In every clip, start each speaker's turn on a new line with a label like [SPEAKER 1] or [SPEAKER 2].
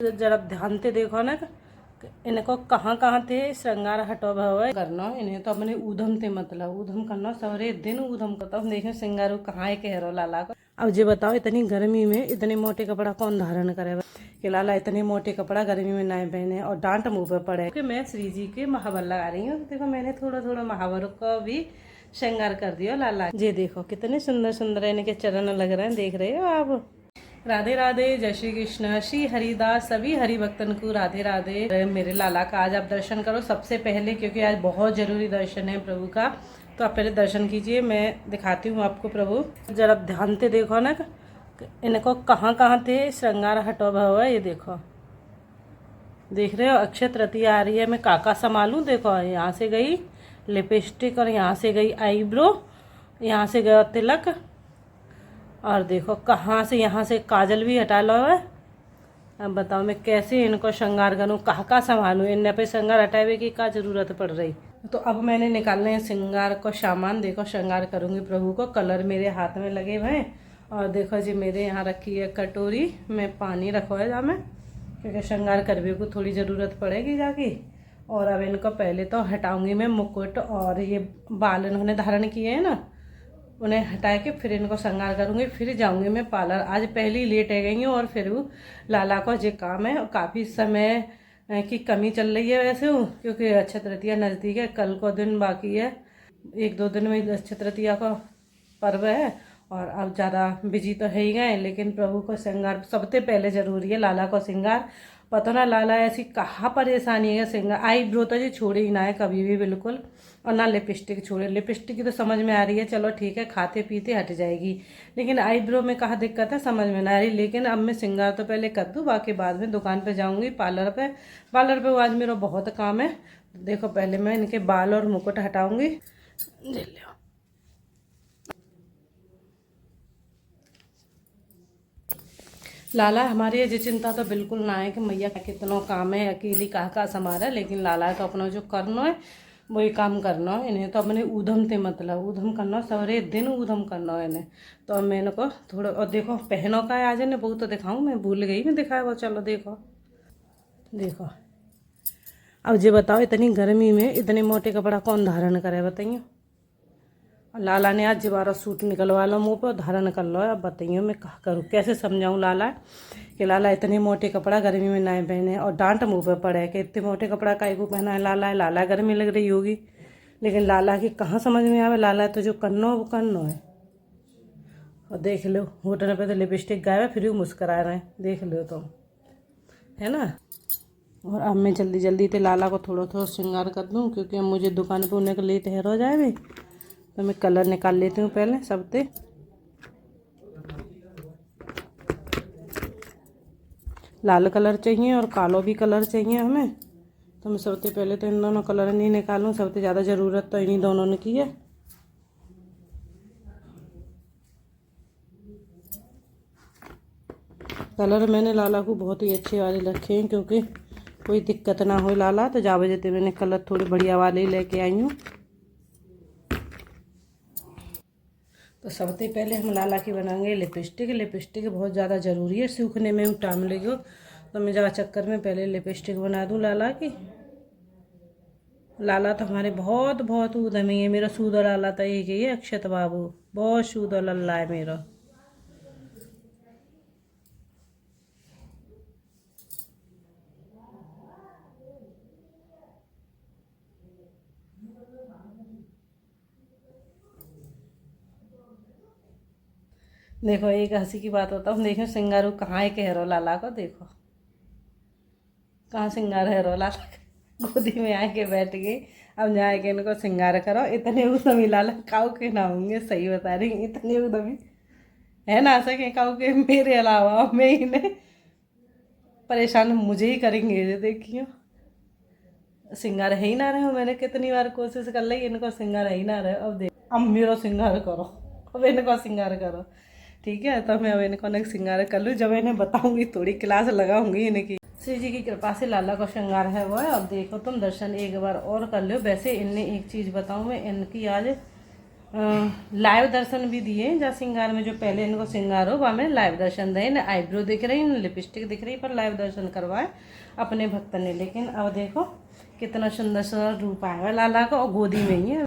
[SPEAKER 1] जरा ध्यान से देखो ना, इनको कहाँ कहाँ थे श्रृंगार हटो भवे करना। इन्हें तो अपने ऊधम थे, मतलब ऊधम करना सवरे दिन ऊधम करता। हम देखें श्रृंगार कहाँ है कह रो लाला को। अब ये बताओ, इतनी गर्मी में इतने मोटे कपड़ा कौन धारण करे कि लाला इतने मोटे कपड़ा गर्मी में ना पहने और डांट मुंह पे पड़े। कि मैं श्री जी के महावर लगा रही हूँ। देखो मैंने थोड़ा थोड़ा महावर को भी श्रृंगार कर दिया लाला। ये देखो कितने सुंदर सुंदर इनके चरण लग रहे हैं, देख रहे हो आप। राधे राधे, जय श्री कृष्ण, श्री हरिदास, सभी हरि भक्तन को राधे राधे। मेरे लाला का आज आप दर्शन करो सबसे पहले, क्योंकि आज बहुत जरूरी दर्शन है प्रभु का। तो आप पहले दर्शन कीजिए, मैं दिखाती हूँ आपको प्रभु। जरा ध्यान से देखो ना, इनको कहाँ कहाँ थे श्रृंगार हटो भव। ये देखो, देख रहे हो अक्षय तृतीया आ रही है, मैं काका संभालूं। देखो यहाँ से गई लिपस्टिक और यहाँ से गई आईब्रो, यहाँ से गया तिलक, और देखो कहाँ से यहाँ से काजल भी हटा लो है। अब बताओ मैं कैसे इनको श्रृंगार करूँ, कहाँ संभालूँ। इन पे श्रृंगार हटाए हुए की क्या जरूरत पड़ रही। तो अब मैंने निकालने हैं श्रृंगार को सामान। देखो श्रृंगार करूँगी प्रभु को, कलर मेरे हाथ में लगे हुए हैं। और देखो जी मेरे यहाँ रखी है कटोरी में पानी रखो है जा में, क्योंकि श्रृंगार करवे को थोड़ी ज़रूरत पड़ेगी जाके। और अब इनको पहले तो हटाऊँगी मैं मुकुट, और ये बाल इन्होंने धारण किए हैं ना, उन्हें हटा के फिर इनको श्रृंगार करूँगी। फिर जाऊँगी मैं पार्लर। आज पहले ही लेट है गई हूँ, और फिर वो लाला को जो काम है, और काफ़ी समय की कमी चल रही है वैसे वो, क्योंकि अक्षय तृतीया नज़दीक है, कल को दिन बाकी है, 1-2 दिन में अक्षय तृतीया का पर्व है। और अब ज़्यादा बिजी तो है ही गए, लेकिन प्रभु को श्रृंगार सबसे पहले ज़रूरी है, लाला को श्रृंगार। पता ना लाला ऐसी कहाँ परेशानी है श्रृंगार। आईब्रो तो जी छोड़े ही ना है कभी भी बिल्कुल, और ना लिपस्टिक छोड़े। लिपस्टिक की तो समझ में आ रही है, चलो ठीक है खाते पीते हट जाएगी, लेकिन आईब्रो में कहाँ दिक्कत है समझ में ना आ रही। लेकिन अब मैं श्रृंगार तो पहले कर दूँ, बाकी बाद में दुकान पे जाऊँगी पार्लर पे। पार्लर पे आज मेरा बहुत काम है। देखो पहले मैं इनके बाल और मुकुट हटाऊँगी। ले लो लाला, हमारी ये चिंता तो बिल्कुल ना है कि मैया कितना काम है, अकेली कहाँ संभाल है। लेकिन लाला का अपना जो करना है वही काम करना है। इन्हें तो अपने ऊधम थे, मतलब ऊधम करना सवरे दिन ऊधम करना है इन्हें। तो अब मैं इनको थोड़ा, और देखो पहनों का है आज इन्हें बहुत, तो दिखाऊँ मैं भूल गई मैं दिखाया वो। चलो देखो देखो। अब ये बताओ इतनी गर्मी में इतने मोटे कपड़ा कौन धारण करे बताइए। लाला ने आज दोबारा सूट निकलवा लो मुँह पर, धारण कर लो। अब बताइए मैं क्या करूँ, कैसे समझाऊँ लाला कि लाला इतने मोटे कपड़ा गर्मी में ना पहने, और डांट मुँह पे पड़े कि इतने मोटे कपड़ा काहे को पहना है लाला। लाला गर्मी लग रही होगी, लेकिन लाला की कहाँ समझ में आवे। लाला तो जो करना हो वो करना है। और देख लो होटल पे तो लिपस्टिक गायब है, फिर भी मुस्करा रहे हैं, देख लो तुम, है ना। और अब मैं जल्दी जल्दी से लाला को थोड़ा थोड़ा श्रृंगार कर दूँ, क्योंकि अब मुझे दुकान पर उन्हें के लिए तैयार हो जाए भाई। तो मैं कलर निकाल लेती हूँ पहले सबसे। लाल कलर चाहिए और कालो भी कलर चाहिए हमें। तो मैं सबसे पहले तो इन दोनों कलर नहीं निकालूँ, सबसे ज़्यादा ज़रूरत तो इन्हीं दोनों ने की है। कलर मैंने लाला को बहुत ही अच्छे वाले रखे हैं, क्योंकि कोई दिक्कत ना हो लाला। तो जा वजह से मैंने कलर थोड़ी बढ़िया वाले ही लेके आई हूँ। तो सबसे पहले हम लाला की बनाएंगे लिपस्टिक। लिपस्टिक बहुत ज़्यादा ज़रूरी है, सूखने में टाइम लगेगा। तो मैं ज़्यादा चक्कर में पहले लिपस्टिक बना दूँ लाला की। लाला तो हमारे बहुत बहुत उद्यमी है। मेरा सूदर लाला तो एक ही है, अक्षत बाबू, बहुत सूदर लल्ला है मेरा। देखो एक हंसी की बात होता हूँ, देखो सिंगारू कहाँ है कह रो लाला को। देखो कहाँ सिंगार है रो लाला, गोदी में आके बैठ गई। अब जाए के इनको सिंगार करो। इतने उदमी लाला काऊ के ना होंगे, सही बता रही, इतने उदमी है ना सके काऊ के। मेरे अलावा मैं इन्हें परेशान मुझे ही करेंगे। ये देखियो सिंगार है ही ना रहे हो, मैंने कितनी बार कोशिश कर ली, इनको सिंगार है ही ना रहे। अब देख अब मेरा सिंगार करो, अब इनको सिंगार करो, ठीक है। तो मैं अब इनको न सिंगार कर लूँ, जब इन्हें बताऊँगी थोड़ी क्लास लगाऊंगी इनकी। श्री जी की कृपा से लाला का श्रृंगार है वो है। अब देखो तुम दर्शन एक बार और कर लो। वैसे इनने एक चीज़ बताऊँ मैं, इनकी आज लाइव दर्शन भी दिए। जा श्रृंगार में जो पहले इनको श्रृंगार हो वहाँ में लाइव दर्शन दे, न आईब्रो दिख रही न लिपस्टिक दिख रही, पर लाइव दर्शन करवाए अपने भक्त ने। लेकिन अब देखो कितना सुंदर सा रूप आया है लाला का, और गोदी में ही है।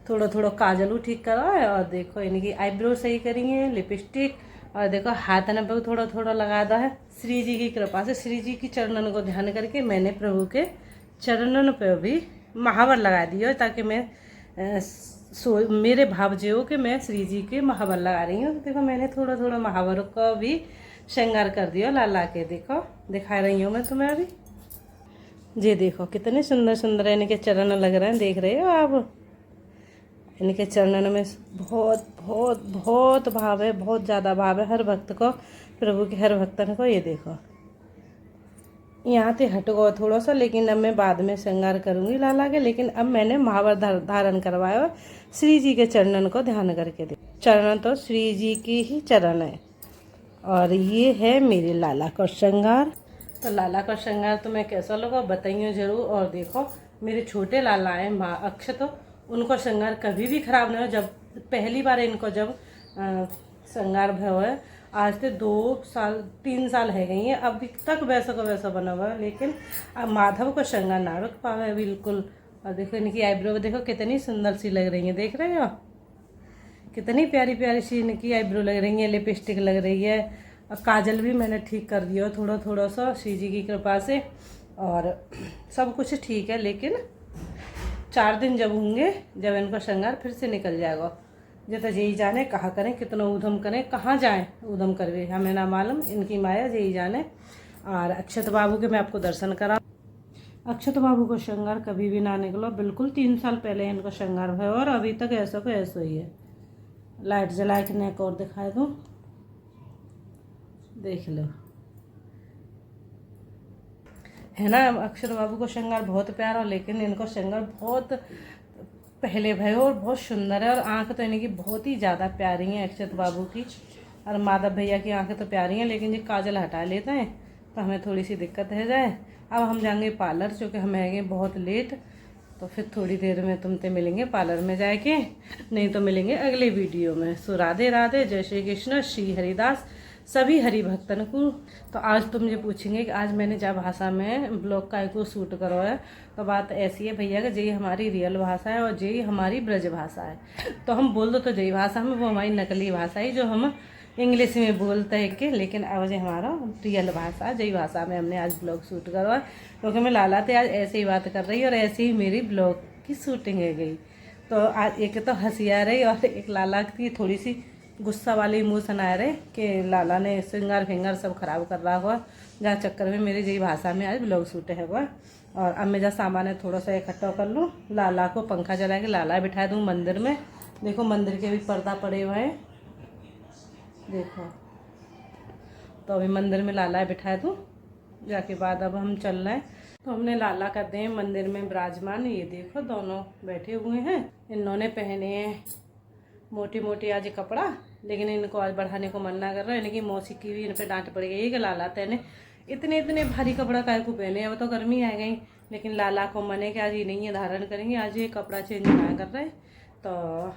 [SPEAKER 1] थोड़ा थोड़ा काजल ठीक करा है, और देखो इनकी आईब्रो सही करी है, लिपस्टिक, और देखो हाथ न पे थोड़ा थोड़ा लगा दा है। श्री जी की कृपा से, श्री जी की चरणन को ध्यान करके मैंने प्रभु के चरणन पे भी महावर लगा दिया, ताकि मैं मेरे भाव जो हो कि मैं श्री जी के महावर लगा रही हूँ। तो देखो मैंने थोड़ा थोड़ा महावर को भी श्रृंगार कर दिया लाला के। देखो दिखा रही हूँ मैं तुम्हें अभी। ये देखो कितने सुंदर सुंदर इनके चरण लग रहे हैं, देख रहे हो आप। इनके चरणन में बहुत बहुत बहुत भाव है, बहुत ज़्यादा भाव है हर भक्त को, प्रभु के हर भक्तन को। ये देखो यहाँ से हट गो थोड़ा सा, लेकिन अब मैं बाद में श्रृंगार करूँगी लाला के। लेकिन अब मैंने महावर धारण करवाया श्री जी के चरणन को ध्यान करके। दे चरण तो श्री जी की ही चरण है, और ये है मेरे लाला का श्रृंगार। तो लाला का श्रृंगार तुम्हें कैसा लगा बताइए ज़रूर। और देखो मेरे छोटे लाला हैं माँ अक्षत, तो उनको श्रृंगार कभी भी खराब नहीं हो। जब पहली बार इनको जब श्रृंगार भयो है, आज से 3 साल है गई हैं, अभी तक वैसा का वैसा बना हुआ है। लेकिन अब माधव को श्रृंगार ना रख पावे बिल्कुल। और देखो इनकी आईब्रो देखो कितनी सुंदर सी लग रही है, देख रहे हो कितनी प्यारी प्यारी सी इनकी आईब्रो लग रही है, लिपस्टिक लग रही है, और काजल भी मैंने ठीक कर दिया थोड़ा थोड़ा सा श्री जी की कृपा से। और सब कुछ ठीक है, लेकिन 4 दिन जब होंगे, जब इनका श्रृंगार फिर से निकल जाएगा। जो तो यही जाने कहाँ करें, कितना उधम करें, कहाँ जाएं उधम करवे, हमें ना मालूम, इनकी माया यही जाने। और अक्षत बाबू के मैं आपको दर्शन करा। अक्षत बाबू को श्रृंगार कभी भी ना निकलो, बिल्कुल 3 साल पहले इनको श्रृंगार है, और अभी तक ऐसा को ऐसा ही है। लाइट जला के नेक और दिखाए दूँ, देख लो है ना। अक्षत बाबू को श्रृंगार बहुत प्यारा, लेकिन इनको श्रृंगार बहुत पहले भयो और बहुत सुंदर है। और आंख तो इनकी बहुत ही ज़्यादा प्यारी है अक्षत बाबू की, और माधव भैया की आंखें तो प्यारी हैं, लेकिन ये काजल हटा लेते हैं तो हमें थोड़ी सी दिक्कत है जाए। अब हम जाएंगे पार्लर, चूँकि हम आएंगे बहुत लेट, तो फिर थोड़ी देर में तुमसे मिलेंगे पार्लर में जाके, नहीं तो मिलेंगे अगले वीडियो में। सो राधे राधे, जय श्री कृष्ण, श्री हरिदास सभी हरि भक्तन को। तो आज तुम ये पूछेंगे कि आज मैंने जब भाषा में ब्लॉग का को शूट करो है, तो बात ऐसी है भैया कि यही हमारी रियल भाषा है, और यही हमारी ब्रज भाषा है। तो हम बोल दो तो यही भाषा में, वो हमारी नकली भाषा है जो हम इंग्लिश में बोलते हैं कि, लेकिन अब जो हमारा रियल भाषा, यही भाषा में हमने आज ब्लॉग शूट करो है। क्योंकि मैं लाला थे आज ऐसे ही बात कर रही, और ऐसे ही मेरी ब्लॉग की शूटिंग है गई। तो आज एक तो हंसी आ रही, और एक लाला की थोड़ी सी गुस्सा वाले इमोशन आ रहे कि लाला ने श्रृंगार फिंगार सब खराब कर रहा हुआ, जहाँ चक्कर में मेरी यही भाषा में आज ब्लॉग शूट है हुआ। और अब मैं जहाँ सामान है थोड़ा सा इकट्ठा कर लूँ, लाला को पंखा चला के लाला बिठा दूँ मंदिर में। देखो मंदिर के भी पर्दा पड़े हुए हैं, देखो। तो अभी मंदिर में लाला बिठा दूँ, जाके बाद अब हम चल रहे हैं। तो हमने लाला कर दें मंदिर में विराजमान। ये देखो दोनों बैठे हुए हैं, इन्होंने पहने हैं मोटी मोटी आज कपड़ा, लेकिन इनको आज बढ़ाने को मन ना कर रहा है। इनकी मौसी की भी इन पर डांट पड़ गई कि लाला तेने इतने इतने भारी कपड़ा काय को पहने, अब तो गर्मी आ गई। लेकिन लाला को मन है कि आज ये नहीं है धारण करेंगे, आज ये कपड़ा चेंज ना कर रहे। तो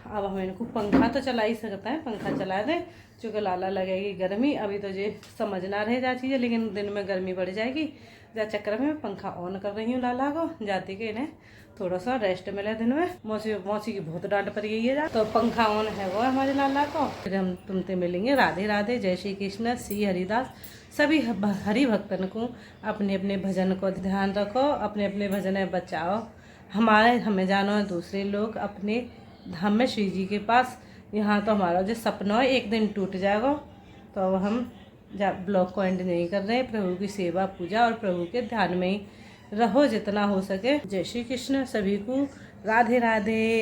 [SPEAKER 1] अब हम इनको पंखा तो चला ही सकता है, पंखा चला दे, चूँकि लाला लगेगी गर्मी। अभी तो ये समझ ना रहे जा चीज़ें, लेकिन दिन में गर्मी बढ़ जाएगी, जा चक्कर में पंखा ऑन कर रही हूँ लाला को, जाती कि इन्हें थोड़ा सा रेस्ट मिले दिन में। मौसी की बहुत डांट पड़ गई है, तो पंखा ऑन है वो हमारे लाला को। फिर हम तुमसे मिलेंगे। राधे राधे, जय श्री कृष्ण, श्री हरिदास सभी हरि भक्तन को। अपने अपने भजन को ध्यान रखो, अपने अपने भजन बचाओ। हमें जानो है दूसरे लोग अपने धाम में श्री जी के पास। यहाँ तो हमारा जो सपना है एक दिन टूट जाएगा, तो अब हम ब्लॉग को एंड नहीं कर रहे। प्रभु की सेवा पूजा और प्रभु के ध्यान में ही रहो जितना हो सके। जय श्री कृष्ण सभी को, राधे राधे।